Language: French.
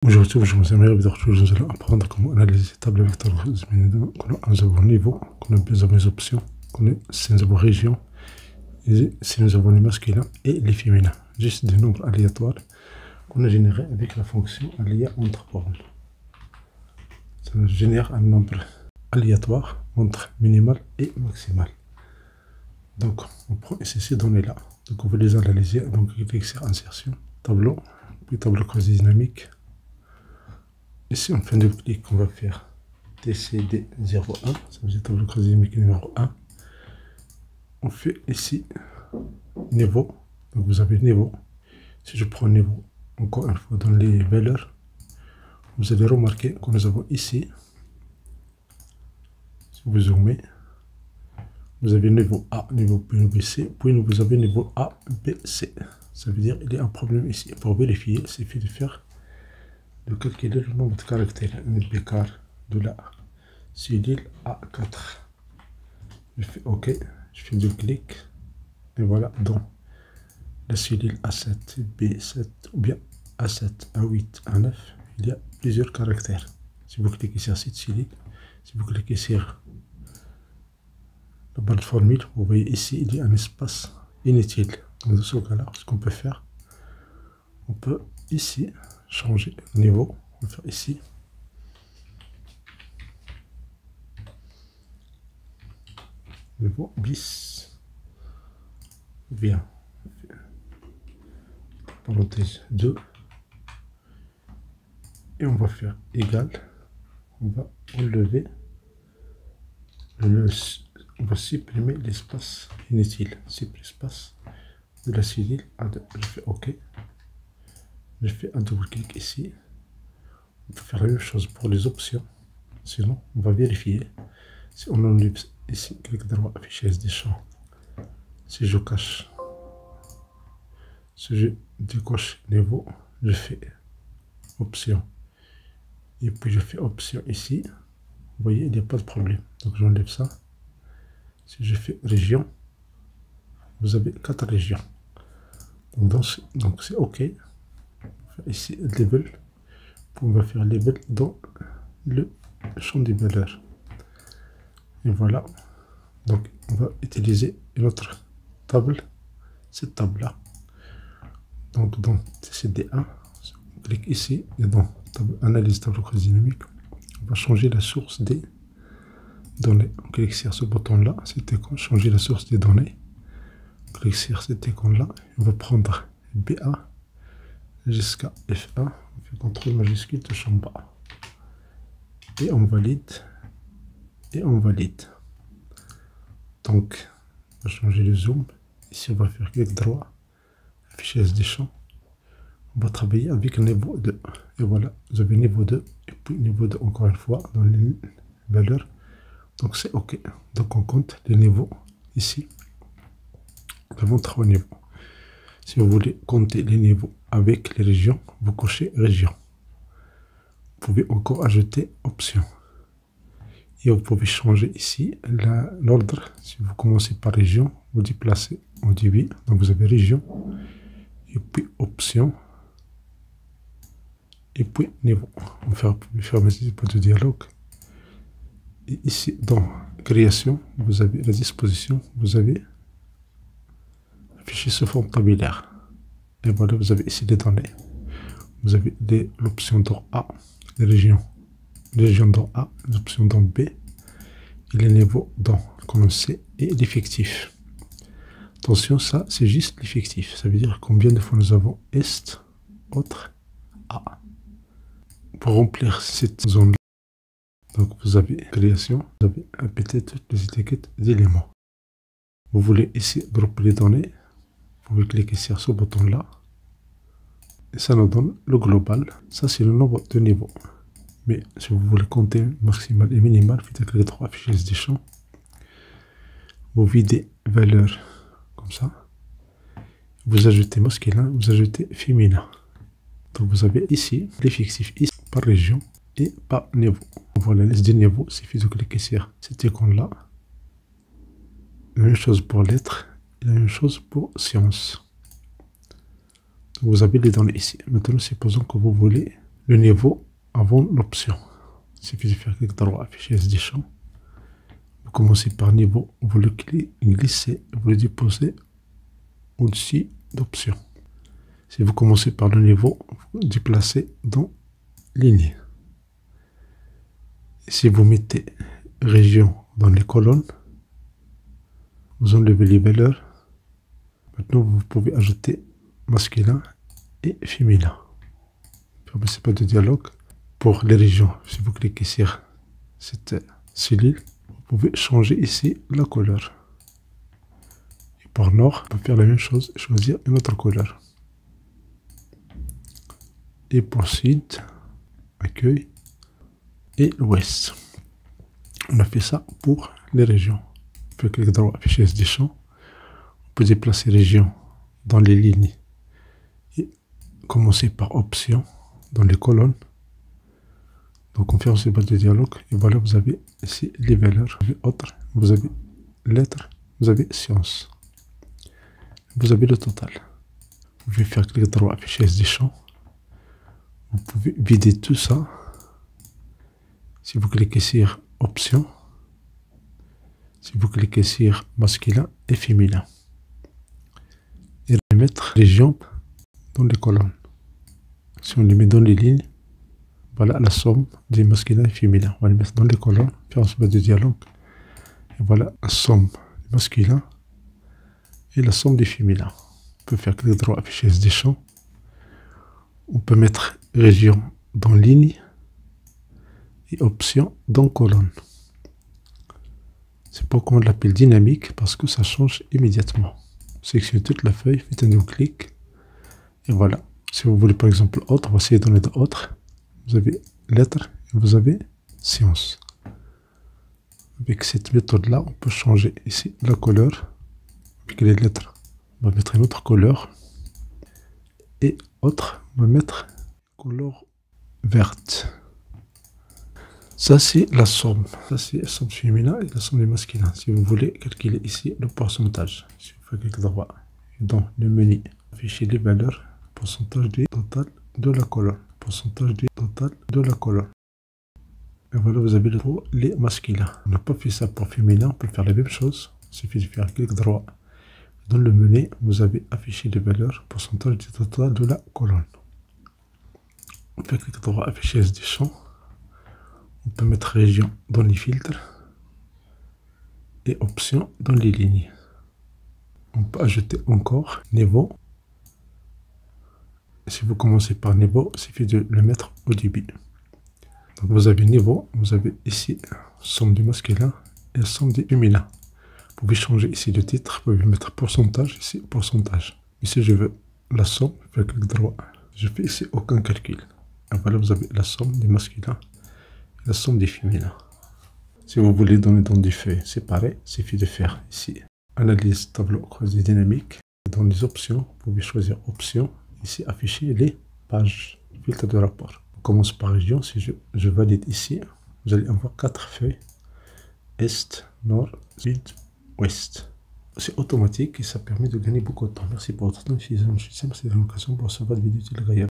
Aujourd'hui, je vous aimerais nous allons apprendre comment analyser table vecteur nous avons niveau, nous avons les options, si nous avons région, et si nous avons les masculins et les féminins. Juste des nombres aléatoires qu'on a générés avec la fonction aléa entre bornes. Ça nous génère un nombre aléatoire entre minimal et maximal. Donc, on prend ces données-là. Donc, on veut les analyser. Donc, cliquer sur insertion, tableau, puis tableau quasi dynamique. Ici, en fin de clic, on va faire TCD01, ça veut dire tableau quasi dynamique numéro 1. On fait ici niveau. Donc, vous avez niveau. Si je prends niveau, encore une fois, dans les valeurs, vous allez remarquer que nous avons ici, si vous zoomez, vous avez niveau A, niveau B, niveau C, puis vous avez niveau A, B, C. Ça veut dire qu'il y a un problème ici. Pour vérifier, il suffit de calculer le nombre de caractères, l'écart de la cellule A4. Je fais OK, je fais deux clics, et voilà, dans la cellule A7, B7, ou bien A7, A8, A9, il y a plusieurs caractères. Si vous cliquez sur cette cellule, si vous cliquez sur la barre de formule, vous voyez ici, il y a un espace inutile. Dans ce cas-là, ce qu'on peut faire, on peut ici changer le niveau. On va faire ici. Niveau bis. Bien. Parenthèse 2. Et on va faire égal. On va enlever on va supprimer l'espace inutile. Supprimer l'espace de la cellule A2. Je fais OK. Je fais un double clic ici. On peut faire la même chose pour les options. Sinon, on va vérifier. Si on enlève ici, clic droit, affichage des champs. Si je cache, si je décoche niveau, je fais option. Et puis je fais option ici. Vous voyez, il n'y a pas de problème. Donc j'enlève ça. Si je fais région, vous avez 4 régions. Donc c'est OK. Ici, label. On va faire label dans le champ des valeurs. Et voilà. Donc, on va utiliser une autre table, cette table-là. Donc, dans TCD1, on clique ici, et dans table, analyse tableau quasi dynamique, on va changer la source des données. On clique sur ce bouton-là, cet icône, changer la source des données. On clique sur cet icône-là, on va prendre BA jusqu'à F1, on fait CTRL majuscule, touche en bas. Et on valide. Et on valide. Donc, on va changer le zoom. Ici, on va faire clic droit, affichage des champs. On va travailler avec niveau 2. Et voilà, vous avez niveau 2. Et puis niveau 2 encore une fois dans les valeurs. Donc c'est OK. Donc on compte les niveaux ici. Nous avons 3 niveaux. Si vous voulez compter les niveaux avec les régions, vous cochez région. Vous pouvez encore ajouter option. Et vous pouvez changer ici l'ordre. Si vous commencez par région, vous déplacez en début. Donc vous avez région. Et puis option. Et puis niveau. On va fermer ce point de dialogue. Et ici, dans création, vous avez la disposition. Vous avez affiché sous forme tabulaire. Et voilà, vous avez ici les données. Vous avez l'option dans A, les régions dans A, les options dans B, et les niveaux dans colonne C et l'effectif. Attention, ça c'est juste l'effectif. Ça veut dire combien de fois nous avons est, autre, A. Pour remplir cette zone-là, donc vous avez création, vous avez répété toutes les étiquettes d'éléments. Vous voulez ici grouper les données. Vous pouvez cliquer sur ce bouton-là. Et ça nous donne le global. Ça, c'est le nombre de niveaux. Mais si vous voulez compter maximal et minimal, faites clic droit, affichage des champs. Vous videz valeur comme ça. Vous ajoutez masculin, vous ajoutez féminin. Donc vous avez ici l'effectif ici par région et par niveau. Voilà la liste des niveaux. Il suffit de cliquer sur cette icône-là. La même chose pour lettres. La même chose pour sciences. Vous avez les données ici. Maintenant, supposons que vous voulez le niveau avant l'option. Il suffit de faire clic droit, afficher SD champ. Vous commencez par niveau, vous le glissez, vous le déposez au-dessus d'option. Si vous commencez par le niveau, vous déplacez dans ligne. Si vous mettez région dans les colonnes, vous enlevez les valeurs. Maintenant, vous pouvez ajouter masculin et féminin. Ne permettez pas de dialogue. Pour les régions, si vous cliquez sur cette cellule, vous pouvez changer ici la couleur. Et pour nord, on peut faire la même chose, choisir une autre couleur. Et pour sud, accueil et l'ouest. On a fait ça pour les régions. On peut cliquer droit, afficher SD champ. On peut déplacer région dans les lignes et commencer par option dans les colonnes. Donc confirme ces boîtes de dialogue et voilà, vous avez ici les valeurs, vous avez autres, vous avez lettres, vous avez sciences, vous avez le total. Vous pouvez faire clic droit, afficher SD champ. Vous pouvez vider tout ça. Si vous cliquez sur option, si vous cliquez sur masculin et féminin, et remettre région dans les colonnes. Si on les met dans les lignes, voilà la somme des masculins et féminins. On va les mettre dans les colonnes, faire un de dialogue. Et voilà la somme des masculins et la somme des féminins. On peut faire clic droit, afficher SD champ. On peut mettre région dans ligne et option dans colonne. C'est pourquoi on l'appelle dynamique, parce que ça change immédiatement. Sélectionnez toute la feuille, faites un nouveau clic. Et voilà. Si vous voulez par exemple autre, on va essayer de donner d'autres. Vous avez lettres et vous avez sciences. Avec cette méthode-là, on peut changer ici la couleur. Avec les lettres, on va mettre une autre couleur. Et autre, on va mettre couleur verte. Ça, c'est la somme. Ça, c'est la somme féminin et la somme des masculins. Si vous voulez calculer ici le pourcentage, si vous faites clic droit, et dans le menu, afficher les valeurs, pourcentage du total de la colonne. Pourcentage du total de la colonne. Et voilà, vous avez pour les masculins. On n'a pas fait ça pour féminin, on peut faire la même chose. Il suffit de faire clic droit. Dans le menu, vous avez affiché les valeurs, pourcentage du total de la colonne. On fait clic droit, afficher SD champ. On peut mettre région dans les filtres et option dans les lignes. On peut ajouter encore niveau. Si vous commencez par niveau, il suffit de le mettre au début. Donc vous avez niveau, vous avez ici somme du masculin et somme du féminin. Vous pouvez changer ici le titre, vous pouvez mettre pourcentage, ici pourcentage. Ici je veux la somme, je fais clic droit. Je fais ici aucun calcul. Et voilà, vous avez la somme des masculins et la somme des féminins. Si vous voulez donner dans des feuilles séparées, il suffit de faire ici analyse tableau croisé dynamique. Dans les options, vous pouvez choisir option. Ici, afficher les pages, filtre de rapport. On commence par région. Si je valide ici, vous allez avoir 4 feuilles. Est, nord, sud, ouest. C'est automatique et ça permet de gagner beaucoup de temps. Merci pour votre temps. Si vous avez une occasion pour recevoir des vidéos utiles.